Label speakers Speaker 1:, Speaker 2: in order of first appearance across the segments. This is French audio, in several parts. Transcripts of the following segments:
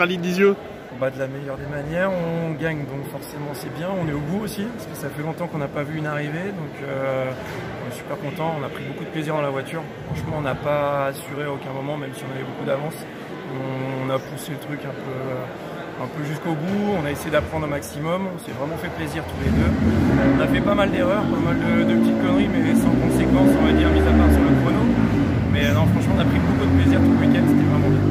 Speaker 1: rallye de Lisieux?
Speaker 2: De la meilleure des manières, on gagne donc forcément c'est bien, on est au bout aussi parce que ça fait longtemps qu'on n'a pas vu une arrivée donc on est super content, on a pris beaucoup de plaisir dans la voiture. Franchement on n'a pas assuré à aucun moment même si on avait beaucoup d'avance, on a poussé le truc un peu jusqu'au bout, on a essayé d'apprendre au maximum, on s'est vraiment fait plaisir tous les deux. On a fait pas mal d'erreurs, pas mal de petites conneries mais sans conséquence on va dire, mis à part sur le chrono. Mais non franchement on a pris beaucoup de plaisir tout le week-end, c'était vraiment bien.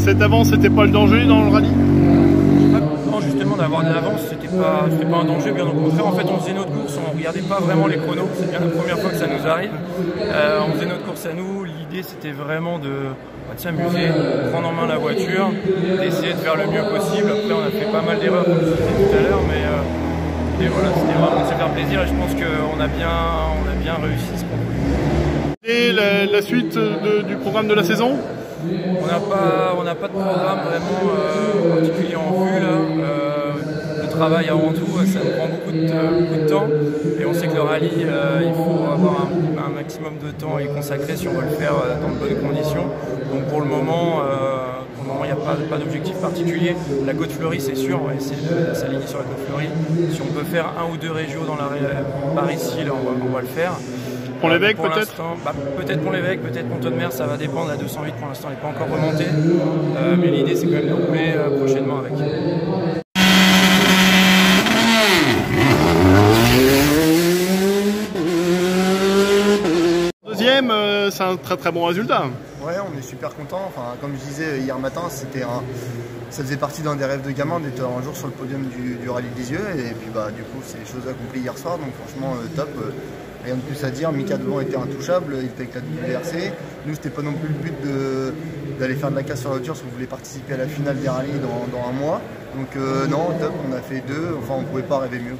Speaker 1: Cette avance, c'était pas le danger dans le rallye?
Speaker 2: Non, justement, d'avoir de l'avance, c'était pas un danger, bien au contraire. En fait, on faisait notre course, on regardait pas vraiment les chronos. C'est bien la première fois que ça nous arrive. On faisait notre course à nous. L'idée, c'était vraiment de s'amuser, prendre en main la voiture, d'essayer de faire le mieux possible. Après, on a fait pas mal d'erreurs, comme je disais tout à l'heure, mais voilà, c'était vraiment de se faire plaisir et je pense qu'on a bien réussi ce qu'on voulait.
Speaker 1: Et la suite du programme de la saison?
Speaker 2: On n'a pas de programme vraiment particulier en vue là. Le travail avant tout, ça nous prend beaucoup de temps et on sait que le rallye, il faut avoir un maximum de temps à y consacrer si on veut le faire dans de bonnes conditions. Donc pour le moment, il n'y a pas d'objectif particulier. La Côte-Fleurie, c'est sûr, on va essayer de s'aligner sur la Côte-Fleurie. Si on peut faire un ou deux régios dans par ici, là, on va le faire.
Speaker 1: Pont-l'Évêque peut-être?
Speaker 2: Peut-être Pont-l'Évêque, peut-être Pont-de-Mer, ça va dépendre. La 208 pour l'instant n'est pas encore remontée, mais l'idée c'est quand même de rouler prochainement avec.
Speaker 1: Deuxième, c'est un très bon résultat.
Speaker 3: Ouais, on est super content. Enfin, comme je disais hier matin, ça faisait partie d'un des rêves de gamin d'être un jour sur le podium du rallye de Lisieux et puis du coup c'est des choses accomplies hier soir, donc franchement top. Rien de plus à dire, Mika devant était intouchable, il était avec la WRC. Nous, c'était pas non plus le but d'aller faire de la casse sur la voiture si on voulait participer à la finale des rallyes dans un mois. Donc non, top, on a fait deux, enfin on pouvait pas rêver mieux.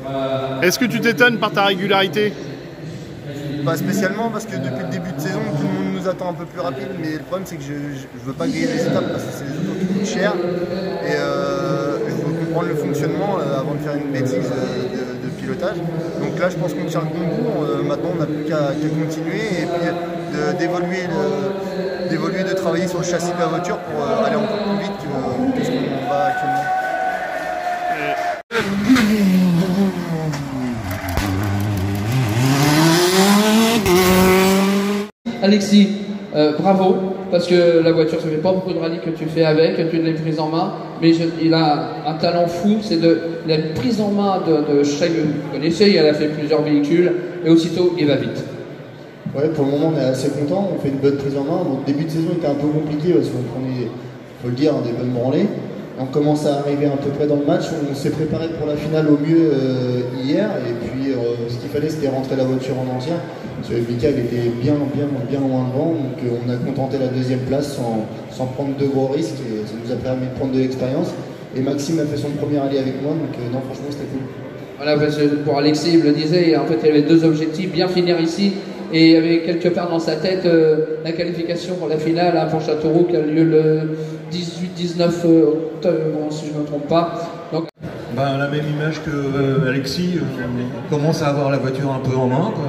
Speaker 1: Est-ce que tu t'étonnes par ta régularité?
Speaker 3: Pas spécialement parce que depuis le début de saison, tout le monde nous attend un peu plus rapide, mais le problème c'est que je veux pas griller les étapes parce que c'est des autos qui coûtent cher et je veux comprendre le fonctionnement avant de faire une bêtise de pilotage. Donc là je pense qu'on tient le bon bout, maintenant on n'a plus qu'à continuer et puis d'évoluer, de travailler sur le châssis de la voiture pour aller encore plus vite que ce qu'on va actuellement.
Speaker 4: Alexis, bravo, parce que la voiture, ça fait pas beaucoup de rallye que tu fais avec, tu l'as prise en main, mais il a un talent fou, la prise en main de chaque, vous connaissez, il a fait plusieurs véhicules, et aussitôt, il va vite.
Speaker 3: Ouais, pour le moment, on est assez content, on fait une bonne prise en main. Bon, le début de saison était un peu compliqué parce qu'on prenait, faut le dire, des bonnes branlées. On commence à arriver à peu près dans le match, on s'est préparé pour la finale au mieux hier, et puis ce qu'il fallait c'était rentrer la voiture en entière. Parce que Mika était bien loin devant, donc on a contenté la deuxième place sans prendre de gros risques, et ça nous a permis de prendre de l'expérience. Et Maxime a fait son premier rallye avec moi, donc non franchement c'était cool.
Speaker 4: Voilà, parce que pour Alexis, il le disait, en fait il avait deux objectifs, bien finir ici, et il y avait quelque part dans sa tête la qualification pour la finale pour Châteauroux qui a lieu le 18-19 octobre, si je ne me trompe pas. Donc...
Speaker 5: la même image que Alexis, on commence à avoir la voiture un peu en main. Quoi,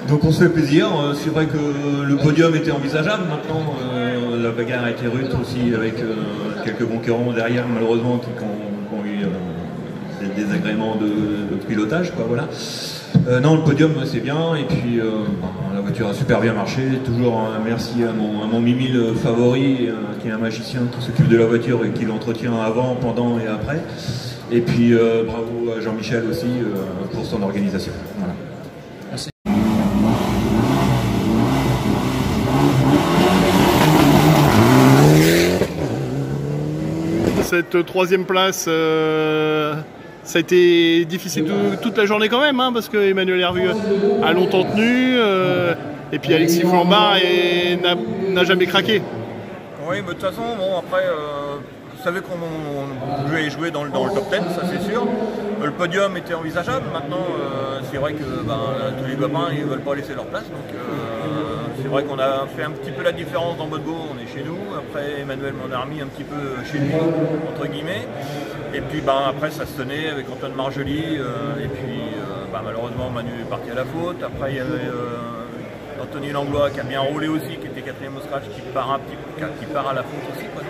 Speaker 5: donc on se fait plaisir. C'est vrai que le podium était envisageable. Maintenant, la bagarre a été rude aussi avec quelques concurrents derrière, malheureusement, qui ont eu des désagréments de pilotage. Quoi, voilà. Non, le podium c'est bien et puis la voiture a super bien marché. Toujours merci à mon Mimi le favori qui est un magicien qui s'occupe de la voiture et qui l'entretient avant, pendant et après. Et puis bravo à Jean-Michel aussi pour son organisation. Voilà. Merci.
Speaker 1: Cette troisième place, ça a été difficile toute la journée quand même, hein, parce que Emmanuel Hervieux a longtemps tenu, et puis Alexis Flambard n'a jamais craqué.
Speaker 6: Oui, mais de toute façon, bon, après, vous savez qu'on devait jouer dans le top 10, ça c'est sûr. Le podium était envisageable. Maintenant, c'est vrai que tous les copains ils ne veulent pas laisser leur place. Donc, c'est vrai qu'on a fait un petit peu la différence dans Bodego, on est chez nous. Après, Emmanuel m'en a remis un petit peu chez lui, entre guillemets. Et puis après, ça se tenait avec Antoine Marjoli. Et puis, malheureusement, Manu est parti à la faute. Après, il y avait Anthony Langlois qui a bien roulé aussi, qui était était 4e au scratch qui part à la fonte aussi, quoi.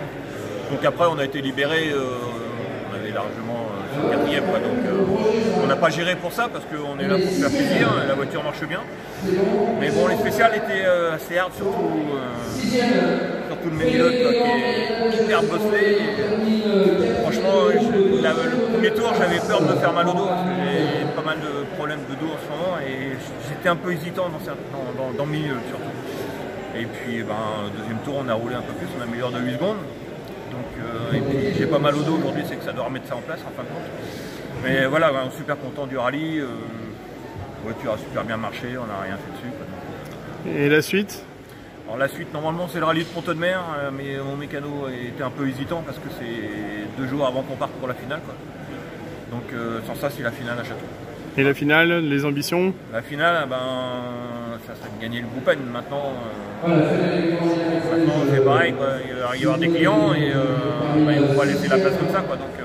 Speaker 6: Donc après on a été libéré, on avait largement sur le 4e, quoi. Donc on n'a pas géré pour ça parce qu'on est là pour faire plaisir, la voiture marche bien. Mais bon, les spéciales étaient assez hard, surtout le Mélilotte qui est hyper bossé. Franchement, le premier tour j'avais peur de me faire mal au dos parce que j'ai pas mal de problèmes de dos en ce moment et j'étais un peu hésitant dans le milieu surtout. Et puis deuxième tour on a roulé un peu plus, on a amélioré de 8 secondes. Donc, et puis j'ai pas mal au dos aujourd'hui, c'est que ça doit remettre ça en place en fin de compte. Mais voilà, on est super content du rallye. La voiture a super bien marché, on n'a rien fait dessus, quoi.
Speaker 1: Et la suite?
Speaker 6: Alors la suite, normalement c'est le rallye de Pont-de-Mer, mais mon mécano était un peu hésitant parce que c'est 2 jours avant qu'on parte pour la finale, quoi. Donc sans ça, c'est la finale à Château.
Speaker 1: Et la finale, les ambitions?
Speaker 6: La finale, ça serait de gagner le Groupen. Maintenant c'est pareil, quoi. Il va y avoir des clients et on va pas laisser la place comme ça, quoi. Donc,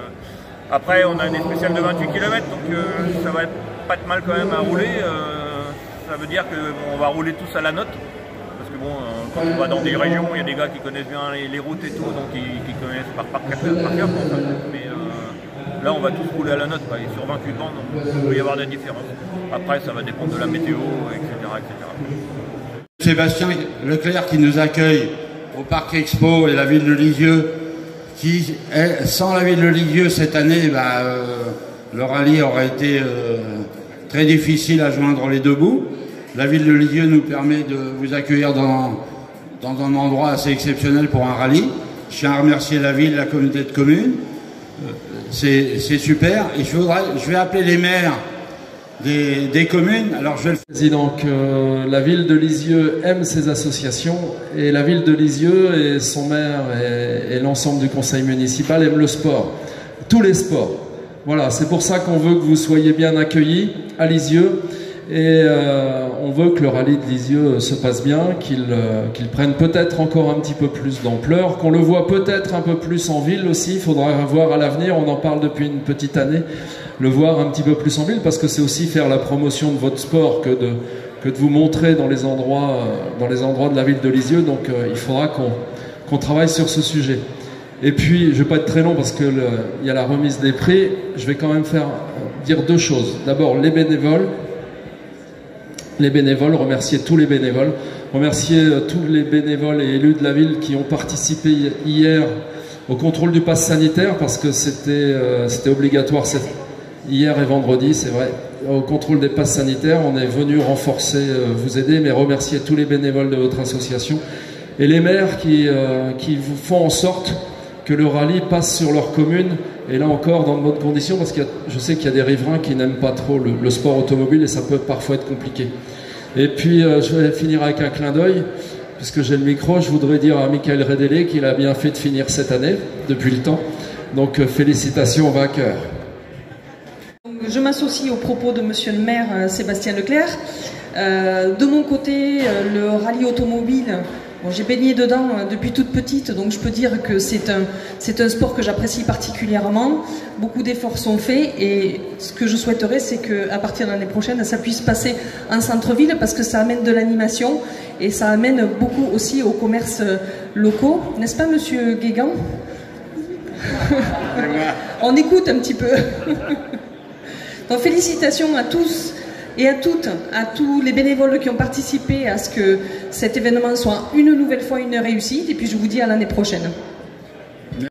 Speaker 6: après, on a des spéciales de 28 km, donc ça va pas être mal quand même à rouler. Ça veut dire qu'on va rouler tous à la note. Parce que bon, quand on va dans des régions, il y a des gars qui connaissent bien les routes et tout, donc qui connaissent par cœur. Mais là, on va tous rouler à la note, quoi. Et sur 28 bandes, il peut y avoir des différences. Après, ça va dépendre de la météo, etc.
Speaker 7: Sébastien Leclerc qui nous accueille au Parc Expo et la ville de Lisieux, sans la ville de Lisieux cette année, le rallye aurait été très difficile à joindre les deux bouts. La ville de Lisieux nous permet de vous accueillir dans un endroit assez exceptionnel pour un rallye. Je tiens à remercier la ville, la communauté de communes. C'est super. Et je vais appeler les maires des communes. Alors je vais
Speaker 8: donc la ville de Lisieux aime ces associations et la ville de Lisieux et son maire et l'ensemble du conseil municipal aiment le sport, tous les sports. Voilà, c'est pour ça qu'on veut que vous soyez bien accueillis à Lisieux et on veut que le rallye de Lisieux se passe bien, qu'il prenne peut-être encore un petit peu plus d'ampleur, qu'on le voit peut-être un peu plus en ville aussi. Il faudra voir à l'avenir, on en parle depuis une petite année, le voir un petit peu plus en ville, parce que c'est aussi faire la promotion de votre sport que de vous montrer dans les endroits de la ville de Lisieux. Donc il faudra qu'on travaille sur ce sujet. Et puis, je ne vais pas être très long parce qu'il y a la remise des prix. Je vais quand même dire 2 choses. D'abord, les bénévoles, remercier tous les bénévoles, remercier tous les bénévoles et élus de la ville qui ont participé hier au contrôle du pass sanitaire, parce que c'était obligatoire hier et vendredi, c'est vrai. Au contrôle des passes sanitaires, on est venu renforcer, vous aider, mais remercier tous les bénévoles de votre association et les maires qui vous font en sorte que le rallye passe sur leur commune, et là encore dans de bonnes conditions, parce que je sais qu'il y a des riverains qui n'aiment pas trop le sport automobile et ça peut parfois être compliqué. Et puis je vais finir avec un clin d'œil, puisque j'ai le micro. Je voudrais dire à Michael Redélé qu'il a bien fait de finir cette année, depuis le temps. Donc félicitations vainqueurs.
Speaker 9: Je m'associe aux propos de monsieur le maire Sébastien Leclerc. De mon côté, le rallye automobile, bon, j'ai baigné dedans depuis toute petite, donc je peux dire que c'est un sport que j'apprécie particulièrement. Beaucoup d'efforts sont faits et ce que je souhaiterais, c'est qu'à partir de l'année prochaine, ça puisse passer en centre-ville, parce que ça amène de l'animation et ça amène beaucoup aussi aux commerces locaux. N'est-ce pas, monsieur Guégan? On écoute un petit peu. Donc félicitations à tous et à toutes, à tous les bénévoles qui ont participé à ce que cet événement soit une nouvelle fois une réussite, et puis je vous dis à l'année prochaine.